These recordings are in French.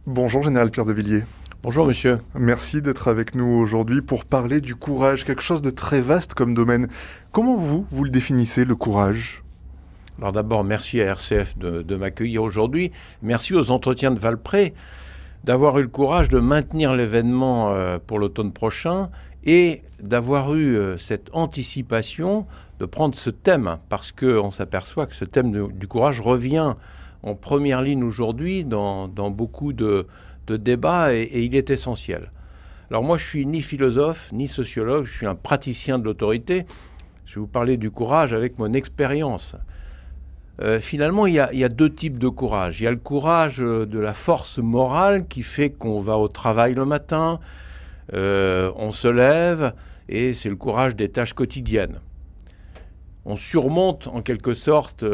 Bonjour Général Pierre de Villiers. Bonjour monsieur. Merci d'être avec nous aujourd'hui pour parler du courage, quelque chose de très vaste comme domaine. Comment vous le définissez, le courage? Alors d'abord, merci à RCF de m'accueillir aujourd'hui. Merci aux entretiens de Valpré d'avoir eu le courage de maintenir l'événement pour l'automne prochain et d'avoir eu cette anticipation de prendre ce thème, parce qu'on s'aperçoit que ce thème du courage revient en première ligne aujourd'hui dans beaucoup de débats et il est essentiel. Alors moi, je suis ni philosophe, ni sociologue, je suis un praticien de l'autorité. Je vais vous parler du courage avec mon expérience. Finalement, il y a deux types de courage. Il y a le courage de la force morale qui fait qu'on va au travail le matin, on se lève, et c'est le courage des tâches quotidiennes. On surmonte en quelque sorte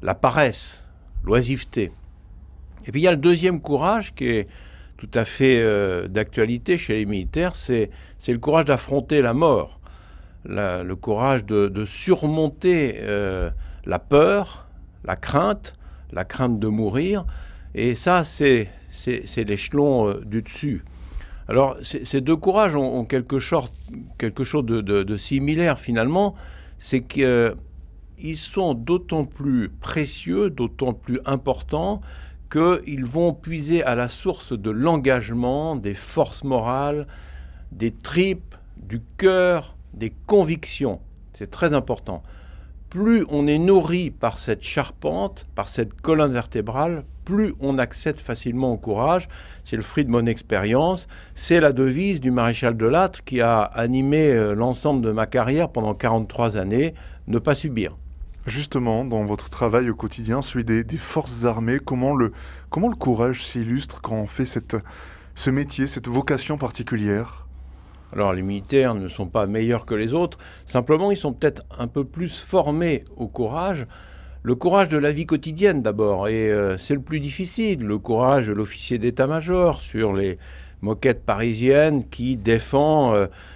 la paresse, l'oisiveté. Et puis il y a le deuxième courage qui est tout à fait d'actualité chez les militaires, c'est le courage d'affronter la mort, le courage de surmonter la peur, la crainte de mourir. Et ça, c'est l'échelon du dessus. Alors ces deux courages ont quelque chose de similaire finalement, c'est qu'ils sont d'autant plus précieux, d'autant plus importants qu'ils vont puiser à la source de l'engagement, des forces morales, des tripes, du cœur, des convictions. C'est très important. Plus on est nourri par cette charpente, par cette colonne vertébrale, plus on accède facilement au courage. C'est le fruit de mon expérience. C'est la devise du maréchal de Lattre qui a animé l'ensemble de ma carrière pendant 43 années, ne pas subir. Justement, dans votre travail au quotidien, celui des forces armées, comment le courage s'illustre quand on fait ce métier, cette vocation particulière? Alors les militaires ne sont pas meilleurs que les autres, simplement ils sont peut-être un peu plus formés au courage. Le courage de la vie quotidienne d'abord, et c'est le plus difficile. Le courage de l'officier d'état-major sur les moquettes parisiennes qui défend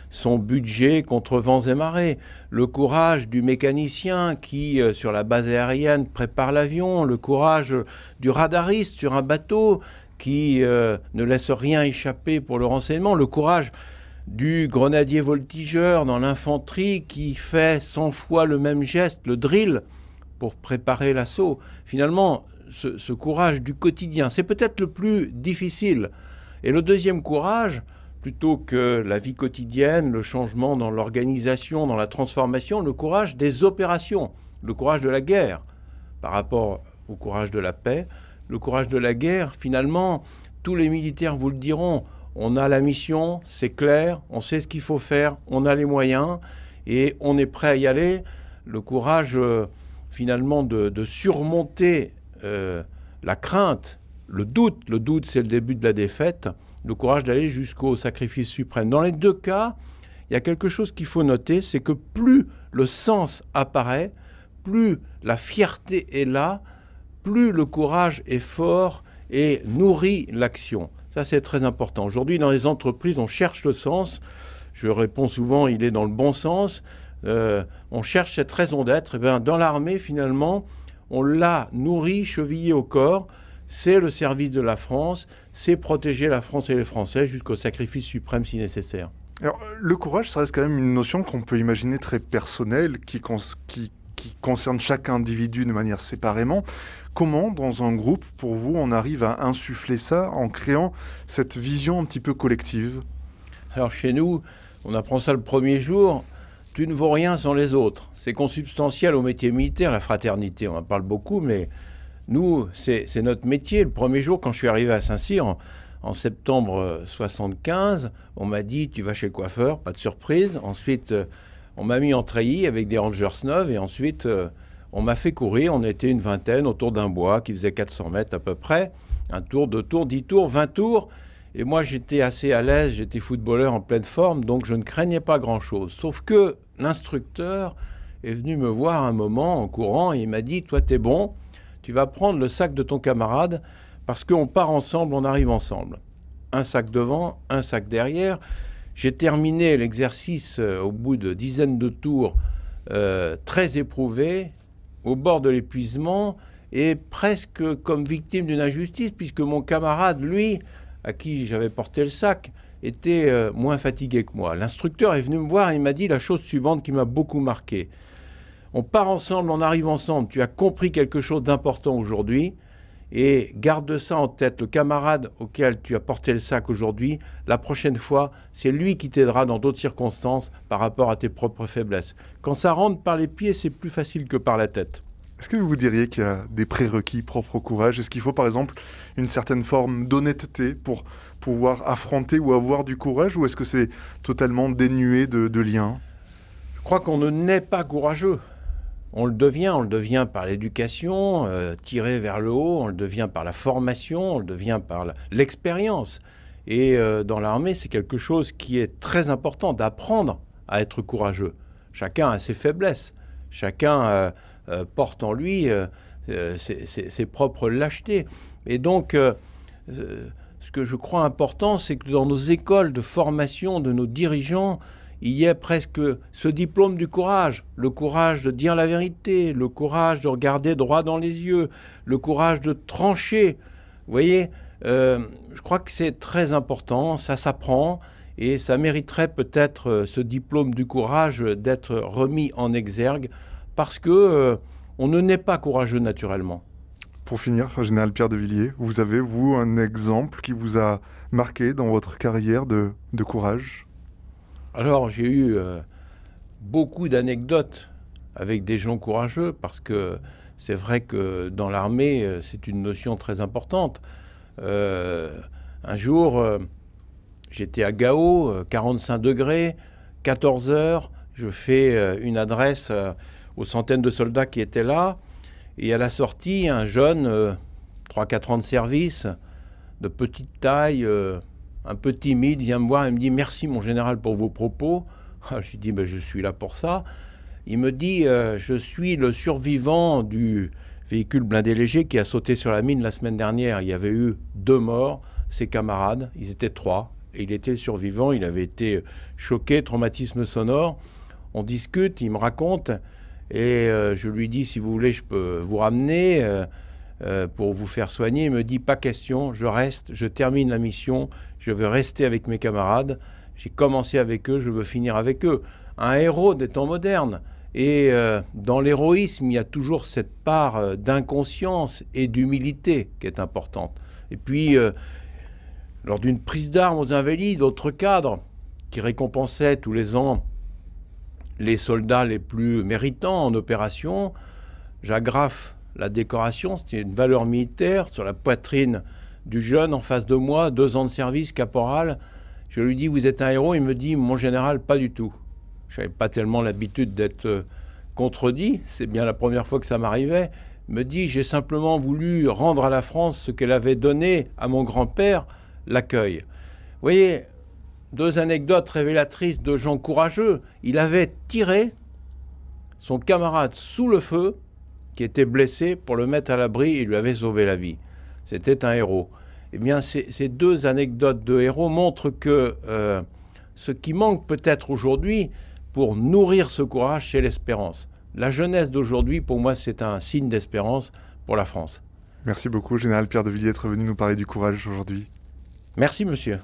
son budget contre vents et marées. Le courage du mécanicien qui, sur la base aérienne, prépare l'avion. Le courage du radariste sur un bateau qui ne laisse rien échapper pour le renseignement. Le courage du grenadier voltigeur dans l'infanterie qui fait 100 fois le même geste, le drill, pour préparer l'assaut. Finalement, ce courage du quotidien, c'est peut-être le plus difficile. Et le deuxième courage, plutôt que la vie quotidienne, le changement dans l'organisation, dans la transformation, le courage des opérations, le courage de la guerre, par rapport au courage de la paix. Le courage de la guerre, finalement, tous les militaires vous le diront, on a la mission, c'est clair, on sait ce qu'il faut faire, on a les moyens et on est prêt à y aller. Le courage, finalement, de surmonter la crainte, le doute c'est le début de la défaite, le courage d'aller jusqu'au sacrifice suprême. Dans les deux cas, il y a quelque chose qu'il faut noter, c'est que plus le sens apparaît, plus la fierté est là, plus le courage est fort et nourrit l'action. Ça, c'est très important. Aujourd'hui, dans les entreprises, on cherche le sens. Je réponds souvent, il est dans le bon sens. On cherche cette raison d'être. Eh bien, dans l'armée, finalement, on l'a nourri, chevillé au corps. C'est le service de la France. C'est protéger la France et les Français jusqu'au sacrifice suprême si nécessaire. Alors, le courage, ça reste quand même une notion qu'on peut imaginer très personnelle, qui concerne chaque individu de manière séparément. Comment, dans un groupe, pour vous, on arrive à insuffler ça en créant cette vision un petit peu collective? Alors chez nous, on apprend ça le premier jour, tu ne vaux rien sans les autres. C'est consubstantiel au métier militaire, la fraternité, on en parle beaucoup, mais nous, c'est notre métier. Le premier jour, quand je suis arrivé à Saint-Cyr, en septembre 75, on m'a dit, tu vas chez le coiffeur, pas de surprise. Ensuite, on m'a mis en treillis avec des Rangers neuves et ensuite, on m'a fait courir. On était une vingtaine autour d'un bois qui faisait 400 mètres à peu près. Un tour, 2 tours, 10 tours, 20 tours. Et moi, j'étais assez à l'aise, j'étais footballeur en pleine forme, donc je ne craignais pas grand-chose. Sauf que l'instructeur est venu me voir un moment en courant et il m'a dit, toi, t'es bon, tu vas prendre le sac de ton camarade parce qu'on part ensemble, on arrive ensemble. Un sac devant, un sac derrière. J'ai terminé l'exercice au bout de dizaines de tours très éprouvé, au bord de l'épuisement, et presque comme victime d'une injustice, puisque mon camarade, lui, à qui j'avais porté le sac, était moins fatigué que moi. L'instructeur est venu me voir et il m'a dit la chose suivante qui m'a beaucoup marqué. On part ensemble, on arrive ensemble, tu as compris quelque chose d'important aujourd'hui, et garde ça en tête, le camarade auquel tu as porté le sac aujourd'hui, la prochaine fois, c'est lui qui t'aidera dans d'autres circonstances par rapport à tes propres faiblesses. Quand ça rentre par les pieds, c'est plus facile que par la tête. Est-ce que vous diriez qu'il y a des prérequis propres au courage? Est-ce qu'il faut par exemple une certaine forme d'honnêteté pour pouvoir affronter ou avoir du courage, ou est-ce que c'est totalement dénué de liens? Je crois qu'on ne naît pas courageux. On le devient par l'éducation, tiré vers le haut, on le devient par la formation, on le devient par l'expérience. Et dans l'armée, c'est quelque chose qui est très important, d'apprendre à être courageux. Chacun a ses faiblesses, chacun porte en lui ses propres lâchetés. Et donc, ce que je crois important, c'est que dans nos écoles de formation de nos dirigeants, il y a presque ce diplôme du courage, le courage de dire la vérité, le courage de regarder droit dans les yeux, le courage de trancher. Vous voyez, je crois que c'est très important, ça s'apprend et ça mériterait peut-être ce diplôme du courage d'être remis en exergue parce que on ne naît pas courageux naturellement. Pour finir, Général Pierre de Villiers, vous avez, vous, un exemple qui vous a marqué dans votre carrière de courage ? Alors, j'ai eu beaucoup d'anecdotes avec des gens courageux parce que c'est vrai que dans l'armée, c'est une notion très importante. Un jour, j'étais à Gao, 45 degrés, 14 heures. Je fais une adresse aux centaines de soldats qui étaient là. Et à la sortie, un jeune, 3-4 ans de service, de petite taille, un peu timide, vient me voir et me dit « Merci mon général pour vos propos ». Je lui dis « Je suis là pour ça ». Il me dit « Je suis le survivant du véhicule blindé léger qui a sauté sur la mine la semaine dernière. Il y avait eu 2 morts, ses camarades, ils étaient 3. Et il était le survivant, il avait été choqué, traumatisme sonore. On discute, il me raconte et je lui dis « Si vous voulez, je peux vous ramener pour vous faire soigner ». Il me dit « Pas question, je reste, je termine la mission, je veux rester avec mes camarades. J'ai commencé avec eux, je veux finir avec eux ». Un héros des temps modernes. Et dans l'héroïsme, il y a toujours cette part d'inconscience et d'humilité qui est importante. Et puis, lors d'une prise d'armes aux Invalides, d'autres cadres qui récompensaient tous les ans les soldats les plus méritants en opération, j'agrafe la décoration, c'était une valeur militaire, sur la poitrine du jeune en face de moi, 2 ans de service, caporal. Je lui dis « Vous êtes un héros ?» Il me dit « Mon général, pas du tout ». Je n'avais pas tellement l'habitude d'être contredit, c'est bien la première fois que ça m'arrivait. Il me dit « J'ai simplement voulu rendre à la France ce qu'elle avait donné à mon grand-père, l'accueil ». Vous voyez, 2 anecdotes révélatrices de gens courageux. Il avait tiré son camarade sous le feu, qui était blessé, pour le mettre à l'abri et lui avait sauvé la vie. C'était un héros. Eh bien, ces 2 anecdotes de héros montrent que ce qui manque peut-être aujourd'hui pour nourrir ce courage, c'est l'espérance. La jeunesse d'aujourd'hui, pour moi, c'est un signe d'espérance pour la France. Merci beaucoup, Général Pierre de Villiers, d'être venu nous parler du courage aujourd'hui. Merci, monsieur.